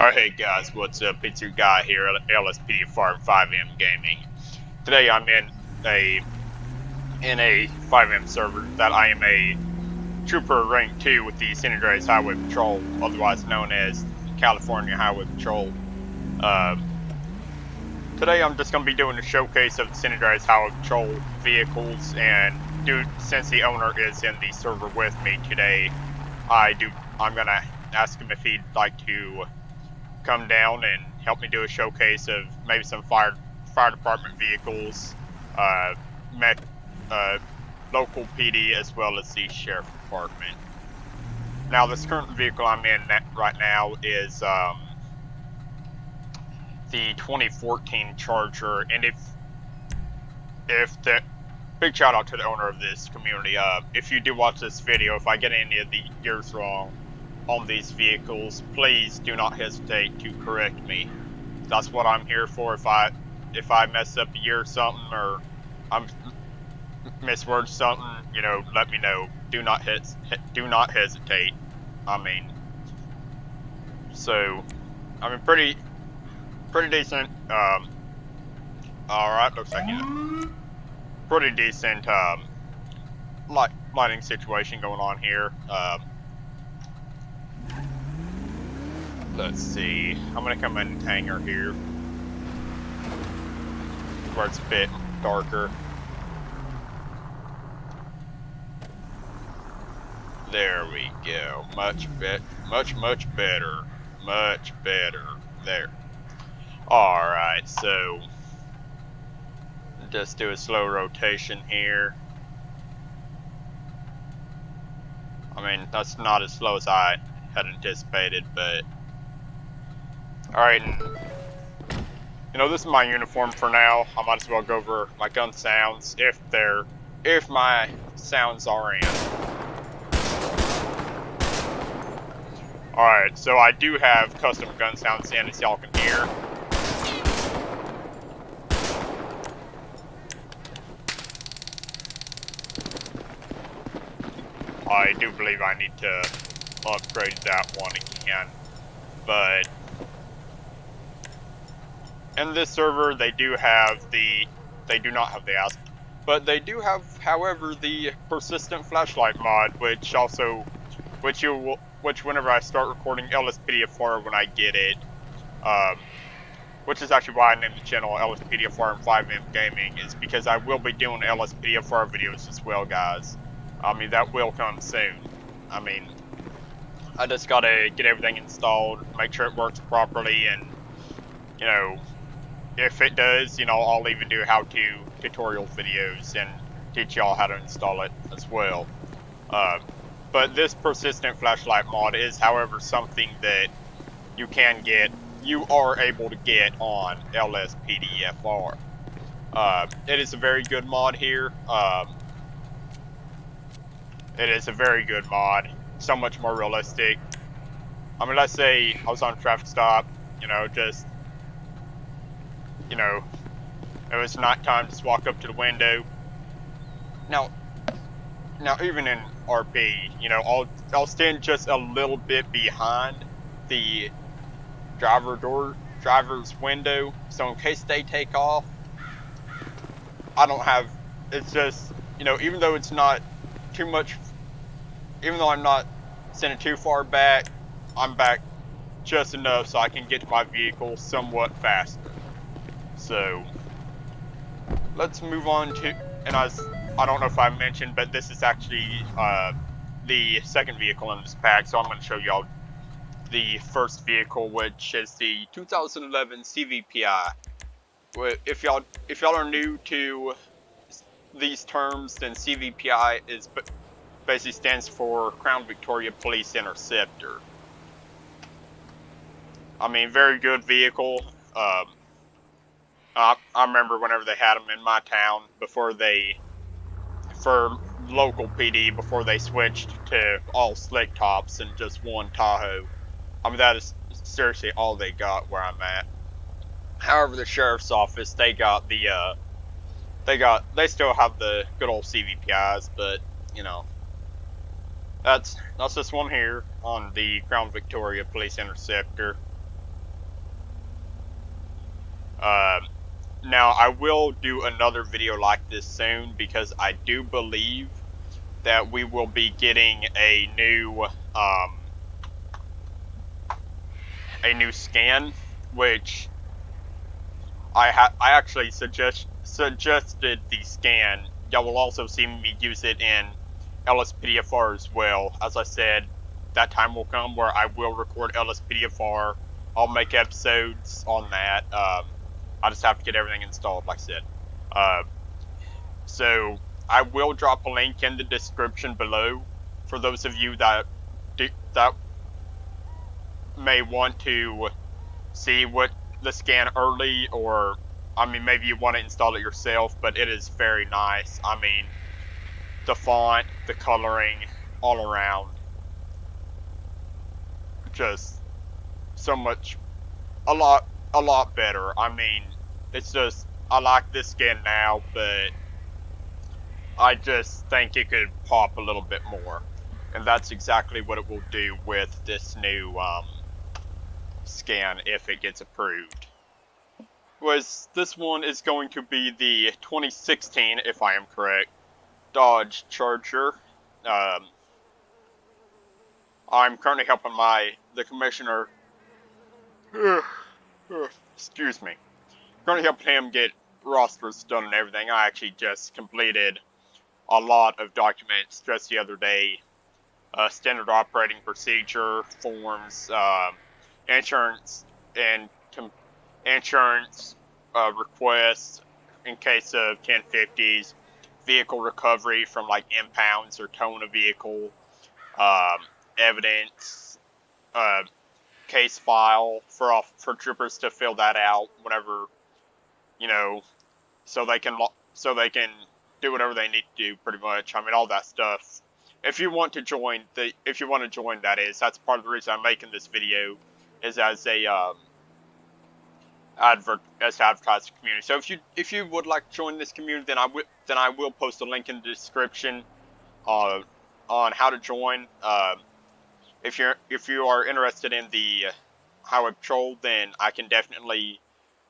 Alright, hey guys, what's up? It's your guy here at LSPD Farm FiveM Gaming. Today I'm in a FiveM server that I am a Trooper Rank 2 with the San Andreas Highway Patrol, otherwise known as California Highway Patrol. Today I'm just going to be doing a showcase of the San Andreas Highway Patrol vehicles, and since the owner is in the server with me today, I'm going to ask him if he'd like to come down and help me do a showcase of maybe some fire department vehicles, local PD, as well as the sheriff department. Now, this current vehicle I'm in right now is the 2014 Charger, and if the big shout out to the owner of this community. If you do watch this video, if I get any of the years wrong on these vehicles, please do not hesitate to correct me. That's what I'm here for. If I mess up a year or something, or I'm misword something, you know, let me know. Do not hesitate. Pretty decent. All right, looks like pretty decent lighting situation going on here. Let's see. I'm gonna come in hangar here, where it's a bit darker. There we go. Much better. There. Alright, so just do a slow rotation here. I mean, that's not as slow as I had anticipated, but alright, you know, this is my uniform for now. I might as well go over my gun sounds if my sounds are in. Alright, so I do have custom gun sounds in, as y'all can hear. I do believe I need to upgrade that one again, but in this server they do not have the ASP, but they do have, however, the persistent flashlight mod, which whenever I start recording LSPDFR when I get it, which is actually why I named the channel LSPDFR and FiveM Gaming, is because I will be doing LSPDFR videos as well, guys. I mean, that will come soon. I mean, I just gotta get everything installed, make sure it works properly, and, you know, if it does, you know, I'll even do how-to tutorial videos and teach y'all how to install it as well. But this persistent flashlight mod is, however, something that you are able to get on LSPDFR. It is a very good mod here. It is a very good mod. So much more realistic. I mean, let's say I was on a traffic stop, you know, just, you know, it was nighttime, just walk up to the window. Now even in RP, you know, I'll stand just a little bit behind the driver's window, so in case they take off, it's just, you know, even though it's not too much, even though I'm not sending too far back, I'm back just enough so I can get to my vehicle somewhat faster. So let's move on to, and I don't know if I mentioned, but this is actually the second vehicle in this pack, so I'm going to show y'all the first vehicle, which is the 2011 Cvpi. If y'all are new to these terms, then Cvpi basically stands for Crown Victoria Police Interceptor. I mean, very good vehicle. I remember whenever they had them in my town for local PD, before they switched to all slick tops and just one Tahoe. I mean, that is seriously all they got where I'm at. However, the sheriff's office, they still have the good old Cvpis, but, you know, that's this one here on the Crown Victoria Police Interceptor. Now, I will do another video like this soon because I do believe that we will be getting a new scan, which I actually suggested the scan. Y'all will also see me use it in LSPDFR as well. As I said, that time will come where I will record LSPDFR. I'll make episodes on that. I just have to get everything installed, like I said. So I will drop a link in the description below for those of you that may want to see what the scan early, or I mean maybe you want to install it yourself, but it is very nice. I mean, the font, the coloring, all around, just so much, a lot better. I mean, it's just, I like this skin now, but I just think it could pop a little bit more, and that's exactly what it will do with this new scan if it gets approved. This one is going to be the 2016, if I am correct, Dodge Charger. I'm currently helping the commissioner, excuse me, currently helping him get rosters done and everything. I actually just completed a lot of documents just the other day. Standard operating procedure forms, insurance and insurance requests in case of 1050s, vehicle recovery from like impounds or towing a vehicle, evidence, case file for troopers to fill that out whenever, you know, so they can do whatever they need to do, pretty much. I mean, all that stuff. If you want to join, that is, that's part of the reason I'm making this video, is as a advertise the community. So if you would like to join this community, then I will post a link in the description on how to join. If you are interested in the highway patrol, then I can definitely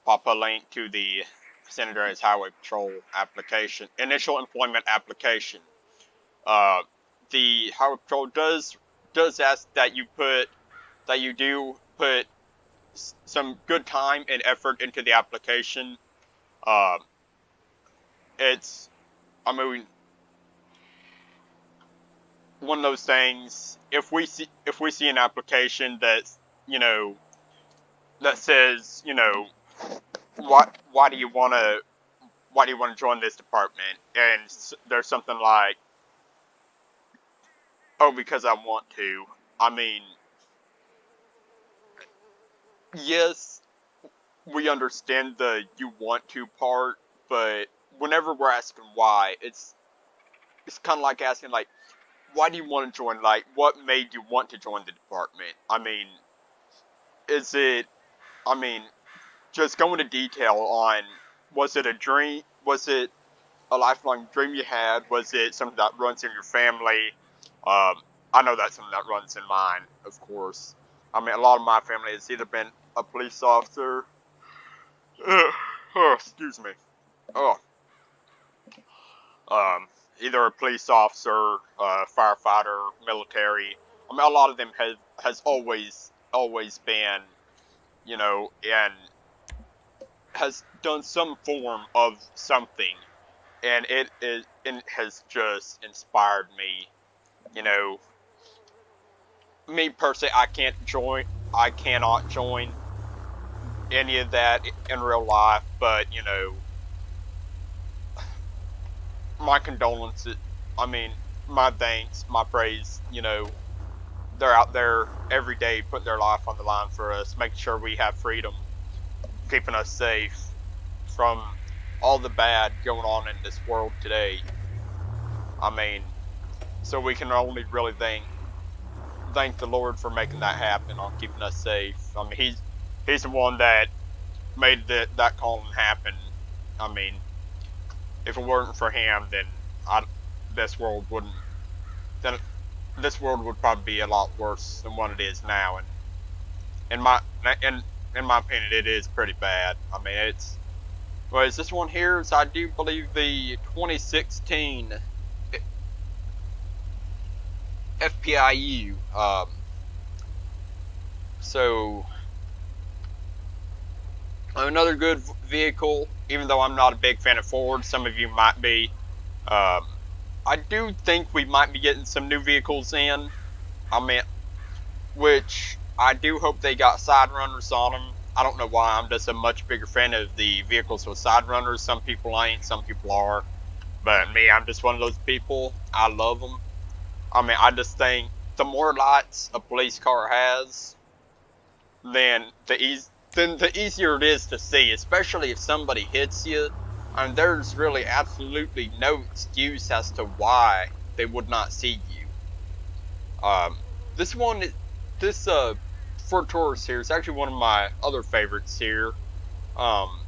pop a link to the San Andreas Highway Patrol application, initial employment application. The Highway Patrol does ask that you do put some good time and effort into the application. It's, I mean, one of those things. If we see an application that's, that says, why do you want to join this department, and there's something like, oh, because I want to. I mean, yes, we understand the you want to part, but whenever we're asking why, it's kind of like asking, like, why do you want to join? Like, what made you want to join the department? I mean, just go into detail on, was it a dream? Was it a lifelong dream you had? Was it something that runs in your family? I know that's something that runs in mine, of course. I mean, a lot of my family has either been a police officer, excuse me, oh, either a police officer, firefighter, military. I mean, a lot of them has always been, and has done some form of something, and it has just inspired me. Me personally, I cannot join any of that in real life, but my condolences. I mean, my thanks, my praise. They're out there every day putting their life on the line for us, making sure we have freedom, keeping us safe from all the bad going on in this world today. I mean, so we can only really thank the Lord for making that happen, on keeping us safe. I mean, he's the one that made that calling happen. I mean, if it weren't for him, then this world wouldn't. Then this world would probably be a lot worse than what it is now. And in my opinion, it is pretty bad. I mean, it's, well, is this one here? So I do believe the 2016 FPIU. So another good vehicle, even though I'm not a big fan of Ford, some of you might be. I do think we might be getting some new vehicles in. I mean, which I do hope they got side runners on them. I don't know why. I'm just a much bigger fan of the vehicles with side runners. Some people ain't, some people are. But me, I'm just one of those people. I love them. I mean, I just think the more lights a police car has, then the easier it is to see, especially if somebody hits you. And there's really absolutely no excuse as to why they would not see you. This one, this Ford Taurus here is actually one of my other favorites here. Um,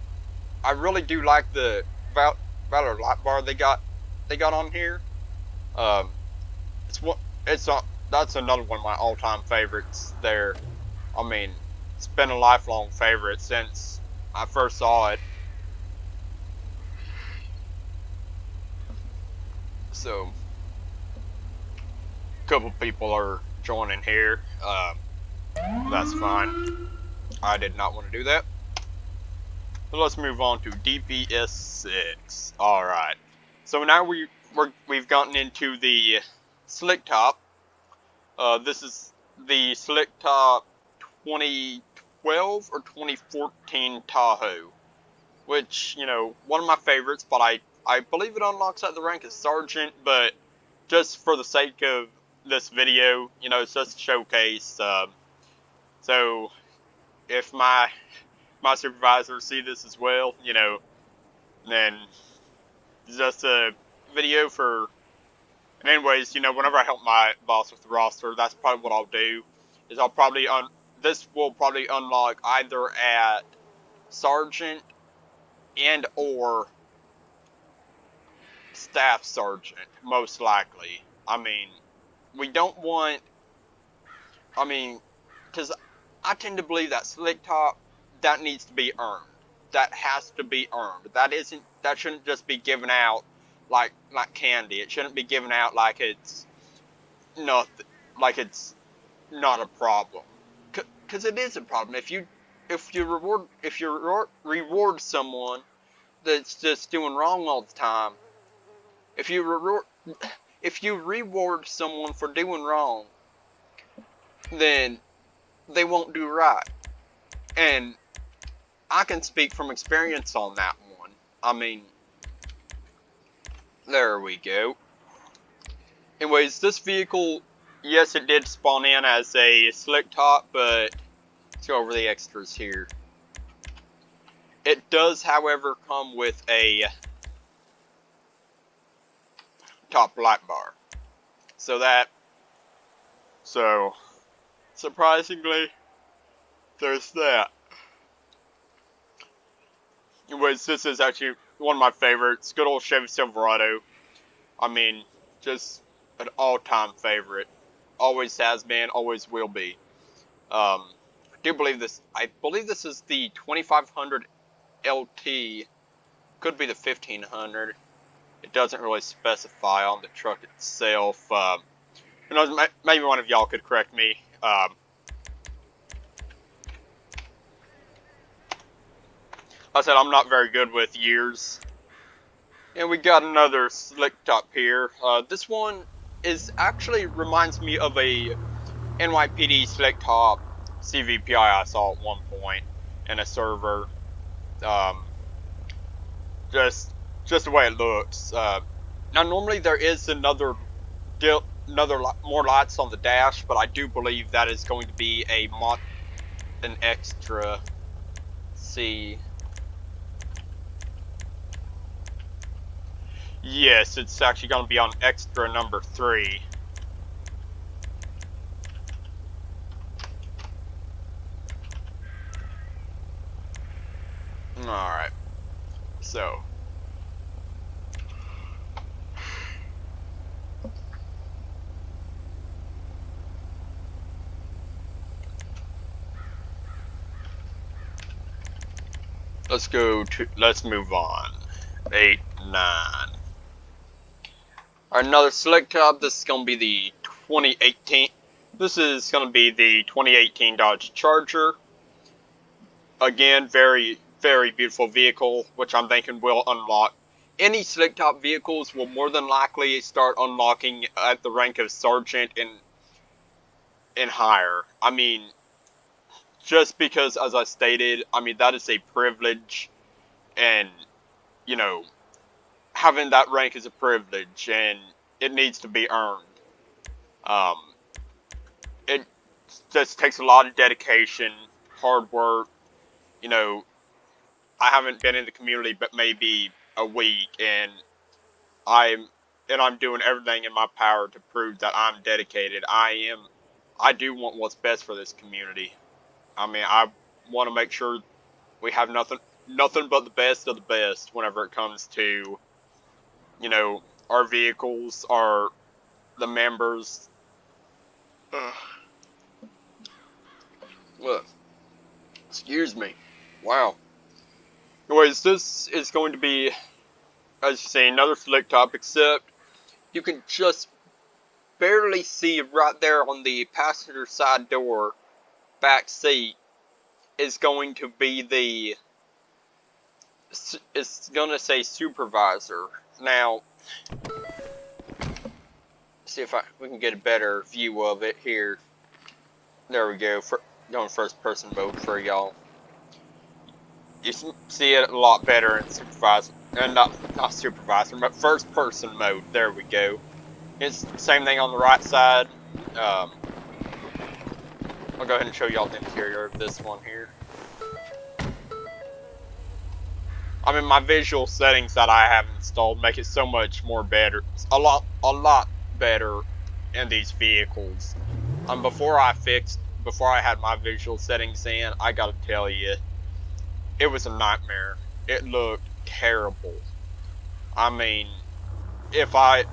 I really do like the Valor light bar they got on here. Um, it's what it's that's another one of my all-time favorites there. I mean, it's been a lifelong favorite since I first saw it. So, a couple people are joining here. That's fine. I did not want to do that. So let's move on to DPS6. All right. So now we've gotten into the slick top. This is the slick top 2012 or 2014 Tahoe, which, you know, one of my favorites, but I believe it unlocks at the rank as Sergeant, but just for the sake of this video, you know, it's just a showcase. So if my supervisors see this as well, you know, then it's just a video for. And anyways, you know, whenever I help my boss with the roster, that's probably what I'll do. Is I'll probably this will probably unlock either at Sergeant and or Staff Sergeant, most likely. I mean, we don't want. I mean, because I tend to believe that slick top, that needs to be earned. That has to be earned. That shouldn't just be given out like candy. It shouldn't be given out like it's nothing, like it's not a problem. Because it is a problem. If you reward someone that's just doing wrong all the time, if you reward someone for doing wrong, then they won't do right. And I can speak from experience on that one. I mean, there we go. Anyways, this vehicle, yes, it did spawn in as a slick top, but let's go over the extras here. It does, however, come with a top light bar. So surprisingly, there's that. Anyways, this is actually one of my favorites. Good old Chevy Silverado. I mean, just an all-time favorite. Always has been, always will be. I believe this is the 2500 LT. Could be the 1500. It doesn't really specify on the truck itself. You know, maybe one of y'all could correct me. I said I'm not very good with years. And we got another slick top here. This one actually reminds me of a NYPD slick top Cvpi I saw at one point in a server. Just the way it looks. Now normally there is another more lights on the dash, but I do believe that is going to be an extra. See. Yes, it's actually going to be on extra number 3. Alright. So. let's move on. 8, 9. Another select job. This is going to be the 2018. This is going to be the 2018 Dodge Charger. Again, very, very beautiful vehicle, which I'm thinking will unlock. Any select top vehicles will more than likely start unlocking at the rank of Sergeant and higher. I mean, just because, as I stated, I mean, that is a privilege, and, you know, having that rank is a privilege, and it needs to be earned. It just takes a lot of dedication, hard work. You know, I haven't been in the community but maybe a week, and I'm doing everything in my power to prove that I'm dedicated. I do want what's best for this community. I mean, I want to make sure we have nothing but the best of the best whenever it comes to, you know, our vehicles, the members. Look, excuse me. Wow. Anyways, this is going to be, as you say, another select top, except you can just barely see right there on the passenger side door, back seat, is going to be it's going to say supervisor. Now, see if we can get a better view of it here. There we go. Going first person mode for y'all. You see it a lot better in supervisor, and not supervisor, but first person mode. There we go. It's the same thing on the right side. I'll go ahead and show y'all the interior of this one here. I mean, my visual settings that I have installed make it so much more better, a lot better in these vehicles. Before I had my visual settings in, I gotta tell you, it was a nightmare. It looked terrible. I mean, if I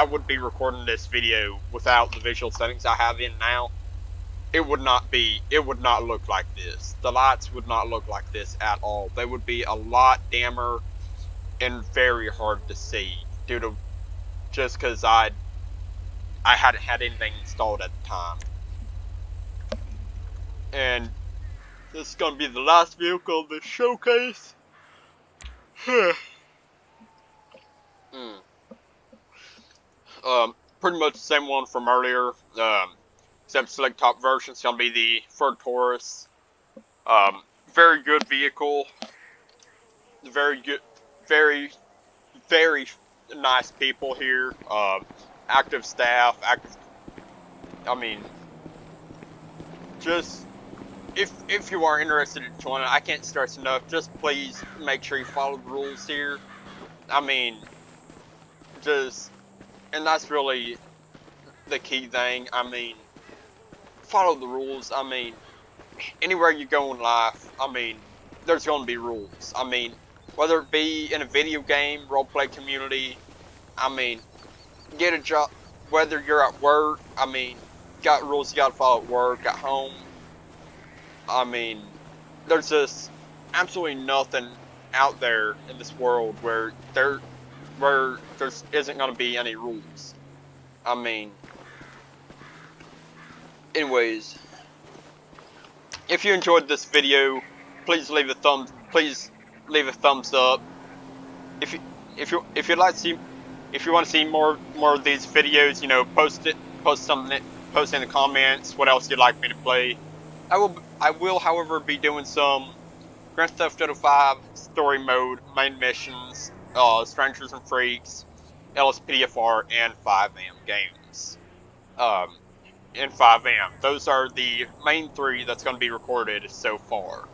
would be recording this video without the visual settings I have in now, it would not look like this. The lights would not look like this at all. They would be a lot dimmer and very hard to see just because I hadn't had anything installed at the time. And this is going to be the last vehicle of the showcase. Pretty much the same one from earlier, except select top version. It's going to be the Ford Taurus. Very good vehicle. Very good, very, very nice people here. Active staff, I mean, just, if you are interested in joining, I can't stress enough, just please make sure you follow the rules here. I mean, and that's really the key thing. I mean, follow the rules. I mean, anywhere you go in life, I mean, there's going to be rules. I mean, whether it be in a video game, roleplay community, I mean, get a job, whether you're at work, I mean, got rules you got to follow at work, at home. I mean, there's just absolutely nothing out there in this world where there isn't going to be any rules. I mean, anyways, if you enjoyed this video, please leave a thumbs up. If you'd like to see, if you want to see more of these videos, you know, post in the comments what else you'd like me to play. I will, however, be doing some Grand Theft Auto 5 story mode, main missions, Strangers and Freaks, LSPDFR, and FiveM games. In FiveM, those are the main 3 that's going to be recorded so far.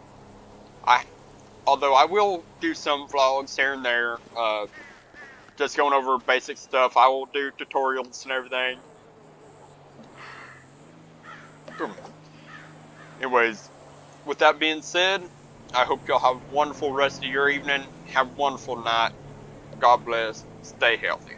Although I will do some vlogs here and there, just going over basic stuff. I will do tutorials and everything. Anyways, with that being said, I hope y'all have a wonderful rest of your evening. Have a wonderful night. God bless. Stay healthy.